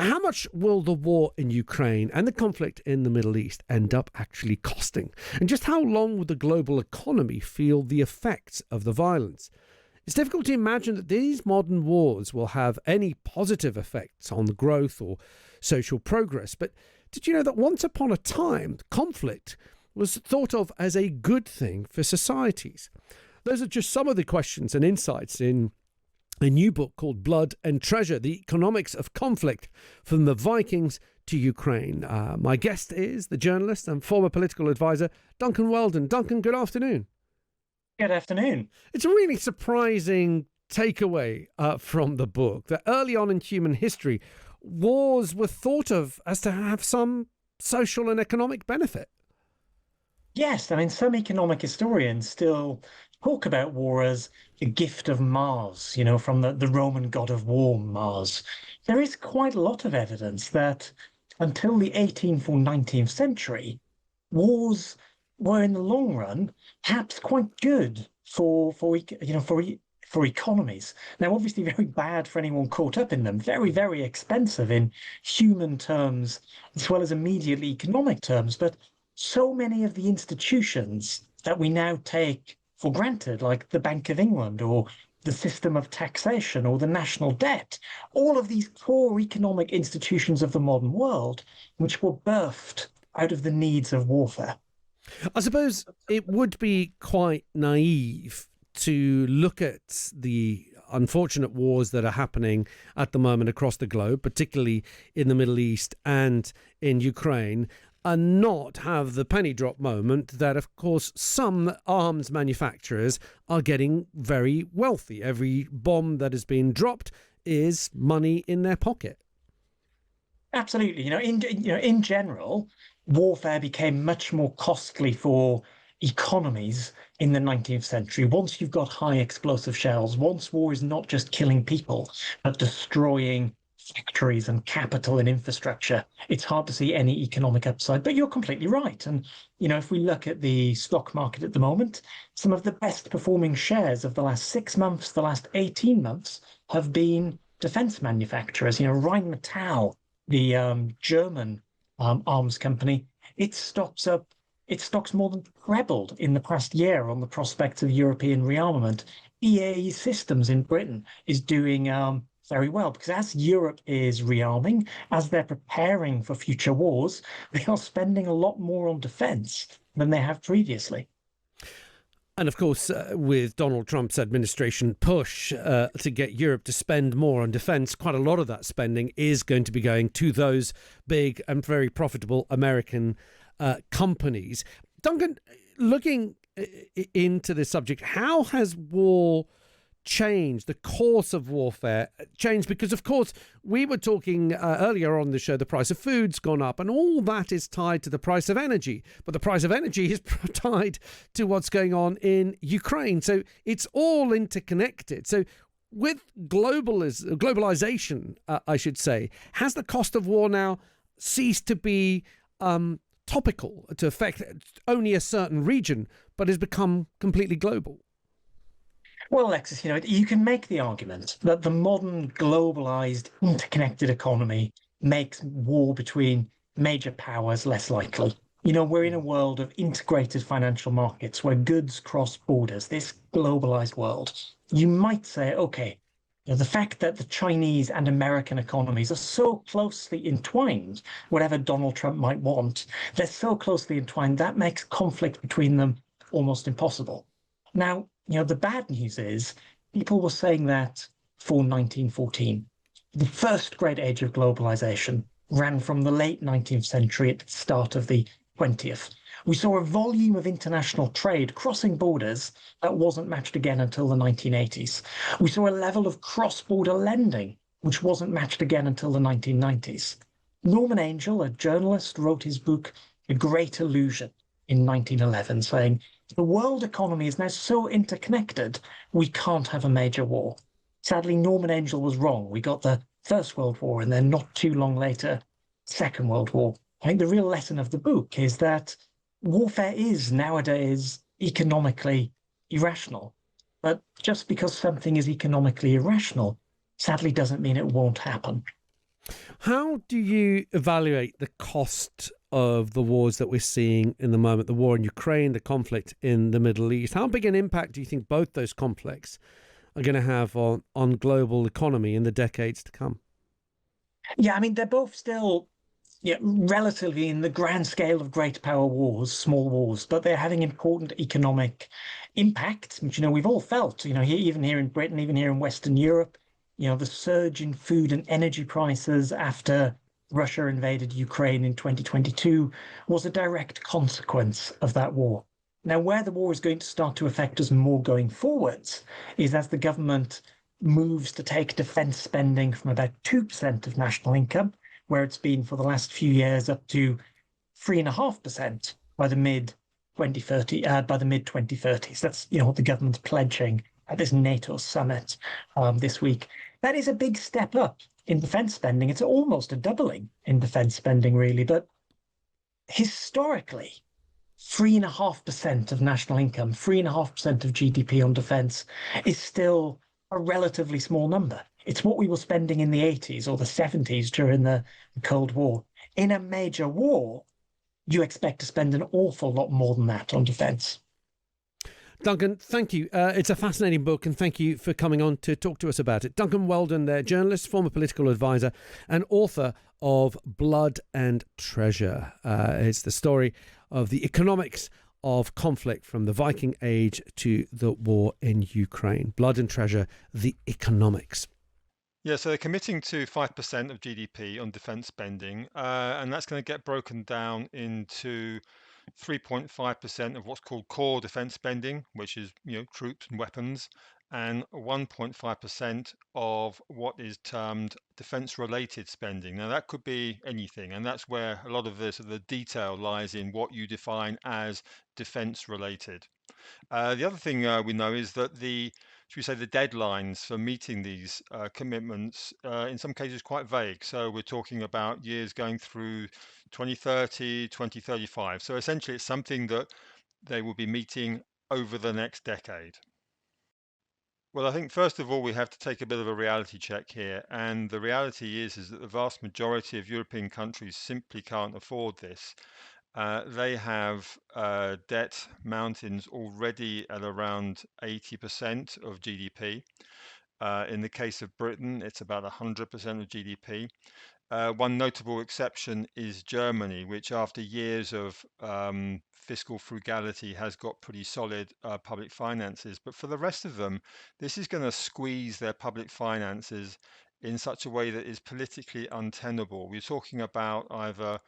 How much will the war in Ukraine and the conflict in the Middle East end up actually costing? And just how long will the global economy feel the effects of the violence? It's difficult to imagine that these modern wars will have any positive effects on the growth or social progress. But did you know that once upon a time, conflict was thought of as a good thing for societies? Those are just some of the questions and insights in a new book called Blood and Treasure, The Economics of Conflict from the Vikings to Ukraine. My guest is the journalist and former political advisor, Duncan Weldon. Duncan, good afternoon. Good afternoon. It's a really surprising takeaway from the book that early on in human history, wars were thought of as to have some social and economic benefit. Yes, I mean, some economic historians still talk about war as a gift of Mars, from the Roman god of war, Mars. There is quite a lot of evidence that until the 18th or 19th century, wars were in the long run perhaps quite good for economies. Now, obviously, very bad for anyone caught up in them. Very, very expensive in human terms as well as immediately economic terms. But so many of the institutions that we now take for granted, like the Bank of England or the system of taxation or the national debt, all of these core economic institutions of the modern world, which were birthed out of the needs of warfare. I suppose it would be quite naive to look at the unfortunate wars that are happening at the moment across the globe, particularly in the Middle East and in Ukraine, and not have the penny drop moment that, of course, some arms manufacturers are getting very wealthy. Every bomb that has been dropped is money in their pocket. Absolutely. In general, warfare became much more costly for economies in the 19th century. Once you've got high explosive shells, once war is not just killing people, but destroying factories and capital and infrastructure, it's hard to see any economic upside. But you're completely right. And, if we look at the stock market at the moment, some of the best performing shares of the last 6 months, the last 18 months have been defense manufacturers. Rheinmetall, the German arms company, its stocks more than trebled in the past year on the prospects of European rearmament. BAE Systems in Britain is doing very well because as Europe is rearming, as they're preparing for future wars, they are spending a lot more on defense than they have previously. And of course, with Donald Trump's administration push to get Europe to spend more on defence, quite a lot of that spending is going to be going to those big and very profitable American companies. Duncan, looking into this subject, how has war changed, the course of warfare changed? Because, of course, we were talking earlier on the show, the price of food's gone up and all that is tied to the price of energy. But the price of energy is tied to what's going on in Ukraine. So it's all interconnected. So with globalization, I should say, has the cost of war now ceased to be topical to affect only a certain region, but has become completely global? Well, Alexis, you can make the argument that the modern globalized interconnected economy makes war between major powers less likely. We're in a world of integrated financial markets where goods cross borders, this globalized world. You might say, okay, the fact that the Chinese and American economies are so closely entwined, whatever Donald Trump might want, they're so closely entwined, that makes conflict between them almost impossible. Now, the bad news is people were saying that for 1914. The first great age of globalization ran from the late 19th century at the start of the 20th. We saw a volume of international trade crossing borders that wasn't matched again until the 1980s. We saw a level of cross-border lending which wasn't matched again until the 1990s. Norman Angell, a journalist, wrote his book, The Great Illusion, in 1911, saying, the world economy is now so interconnected, we can't have a major war. Sadly, Norman Angell was wrong. We got the First World War and then not too long later, Second World War. I think the real lesson of the book is that warfare is nowadays economically irrational. But just because something is economically irrational, sadly doesn't mean it won't happen. How do you evaluate the cost of the wars that we're seeing in the moment, the war in Ukraine, the conflict in the Middle East? How big an impact do you think both those conflicts are going to have on global economy in the decades to come? Yeah, I mean, they're both still, yeah, relatively in the grand scale of great power wars, small wars, but they're having important economic impacts, which, we've all felt, even here in Britain, even here in Western Europe, the surge in food and energy prices after Russia invaded Ukraine in 2022 was a direct consequence of that war. Now, where the war is going to start to affect us more going forwards is as the government moves to take defense spending from about 2% of national income, where it's been for the last few years, up to 3.5% by the mid 2030, by the mid 2030s. That's what the government's pledging at this NATO summit this week. That is a big step up in defense spending. It's almost a doubling in defense spending, really. But historically, 3.5% of national income, 3.5% of GDP on defense is still a relatively small number. It's what we were spending in the 80s or the 70s during the Cold War. In a major war, you expect to spend an awful lot more than that on defense. Duncan, thank you. It's a fascinating book, and thank you for coming on to talk to us about it. Duncan Weldon, there, journalist, former political advisor, and author of Blood and Treasure. It's the story of the economics of conflict from the Viking Age to the war in Ukraine. Blood and Treasure, the economics. Yeah, so they're committing to 5% of GDP on defense spending, and that's going to get broken down into 3.5% of what's called core defense spending, which is, troops and weapons, and 1.5% of what is termed defense related spending. Now, that could be anything, and that's where a lot of the detail lies in what you define as defense related. The other thing we know is that should we say, the deadlines for meeting these commitments, in some cases, quite vague. So we're talking about years going through 2030, 2035. So essentially, it's something that they will be meeting over the next decade. Well, I think first of all, we have to take a bit of a reality check here. And the reality is that the vast majority of European countries simply can't afford this. They have debt mountains already at around 80% of GDP. In the case of Britain, it's about 100% of GDP. One notable exception is Germany, which after years of fiscal frugality has got pretty solid public finances. But for the rest of them, this is going to squeeze their public finances in such a way that is politically untenable. We're talking about either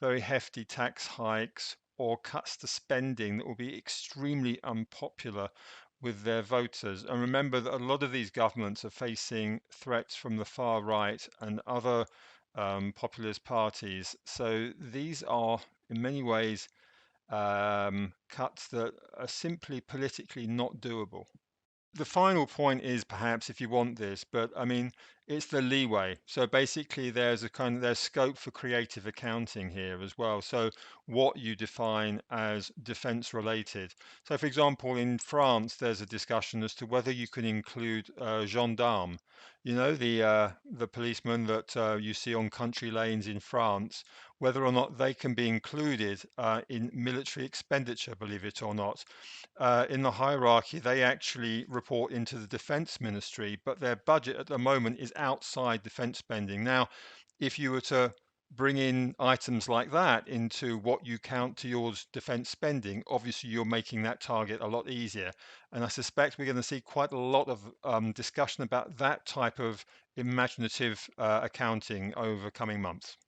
very hefty tax hikes or cuts to spending that will be extremely unpopular with their voters. And remember that a lot of these governments are facing threats from the far right and other populist parties. So these are, in many ways, cuts that are simply politically not doable. The final point is perhaps if you want this, but I mean, it's the leeway. So basically, there's scope for creative accounting here as well. So what you define as defense related. So for example, in France, there's a discussion as to whether you can include gendarmes, the policemen that you see on country lanes in France, whether or not they can be included in military expenditure, believe it or not. In the hierarchy, they actually report into the defense ministry, but their budget at the moment is outside defense spending. Now, if you were to bring in items like that into what you count to your defense spending, obviously you're making that target a lot easier. And I suspect we're going to see quite a lot of discussion about that type of imaginative accounting over coming months.